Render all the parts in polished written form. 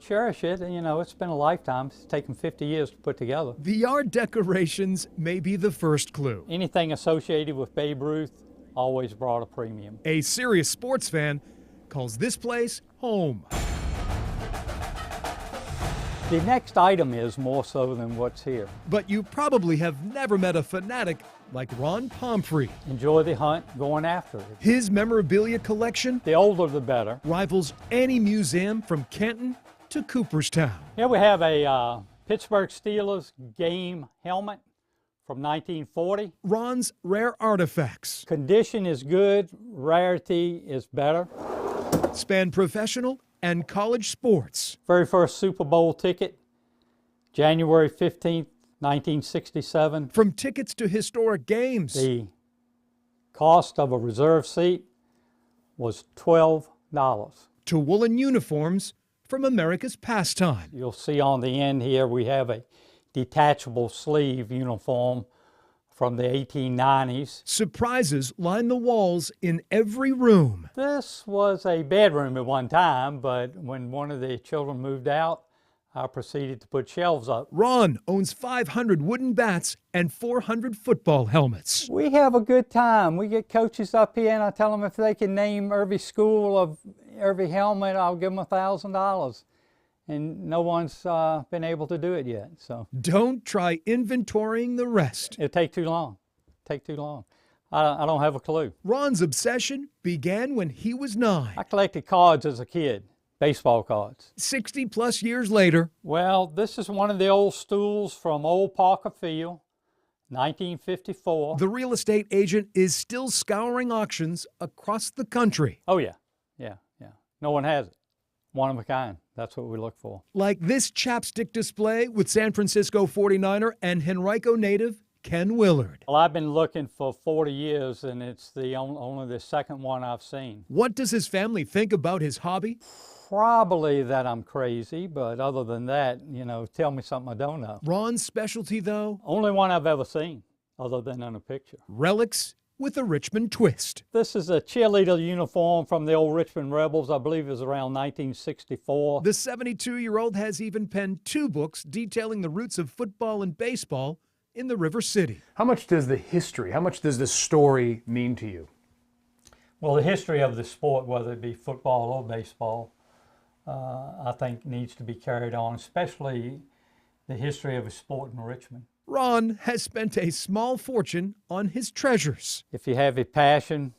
cherish it, and it's been a lifetime. It's taken 50 years to put together. The yard decorations may be the first clue. Anything associated with Babe Ruth always brought a premium. A serious sports fan calls this place home. The next item is more so than what's here. But you probably have never met a fanatic like Ron Pomfrey. Enjoy the hunt, going after it. His memorabilia collection, The older the better. rivals any museum from Canton to Cooperstown. Here we have a Pittsburgh Steelers game helmet from 1940. Ron's rare artifacts Condition is good, rarity is better. span professional and college sports. Very first Super Bowl ticket, January 15th, 1967. From tickets to historic games, The cost of a reserve seat was $12. to woolen uniforms from America's pastime. You'll see on the end here we have a detachable sleeve uniform from the 1890s. Surprises line the walls in every room. This was a bedroom at one time, but when one of the children moved out, I proceeded to put shelves up. Ron owns 500 wooden bats and 400 football helmets. We have a good time. We get coaches up here and I tell them if they can name every school of every helmet, I'll give them $1,000. And no one's been able to do it yet. So Don't try inventorying the rest. it'll take too long. I don't have a clue. Ron's obsession began when he was 9. I collected cards as a kid, baseball cards. 60 plus years later, Well, this is one of the old stools from Old Parker Field, 1954. the real estate agent is still scouring auctions across the country. Oh yeah. No one has it. One of a kind. That's what we look for. Like this chapstick display with San Francisco 49er and Henrico native Ken Willard. Well, I've been looking for 40 years, and it's only the second one I've seen. What does his family think about his hobby? Probably that I'm crazy, but other than that, tell me something I don't know. Ron's specialty, though, Only one I've ever seen, other than in a picture. relics with a Richmond twist. This is a cheerleader uniform from the old Richmond Rebels. I believe it was around 1964. The 72-year-old has even penned 2 books detailing the roots of football and baseball in the River City. How much does the story mean to you? Well, the history of the sport, whether it be football or baseball, I think needs to be carried on, especially the history of a sport in Richmond. Ron has spent a small fortune on his treasures. If you have a passion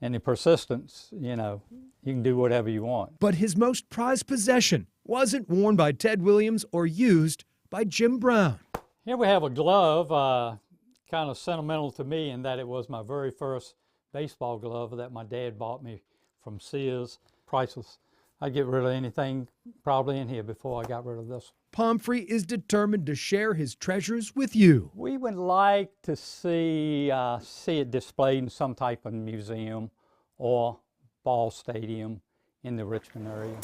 and the persistence, you can do whatever you want. But his most prized possession wasn't worn by Ted Williams or used by Jim Brown. Here we have a glove, kind of sentimental to me in that it was my very first baseball glove that my dad bought me from Sears. Priceless. I'd get rid of anything probably in here before I got rid of this. Pomfrey is determined to share his treasures with you. We would like to see it displayed in some type of museum or ball stadium in the Richmond area.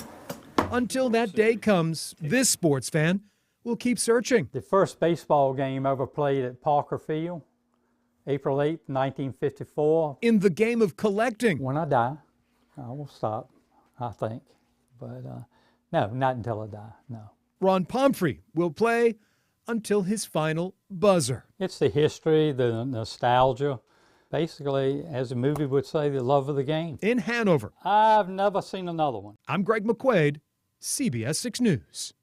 Until that day comes, this sports fan will keep searching. The first baseball game ever played at Parker Field, April 8, 1954. In the game of collecting, When I die, I will stop, I think. But no, not until I die, no. Ron Pomfrey will play until his final buzzer. It's the history, the nostalgia. Basically, as the movie would say, the love of the game. In Hanover, I've never seen another one. I'm Greg McQuaid, CBS 6 News.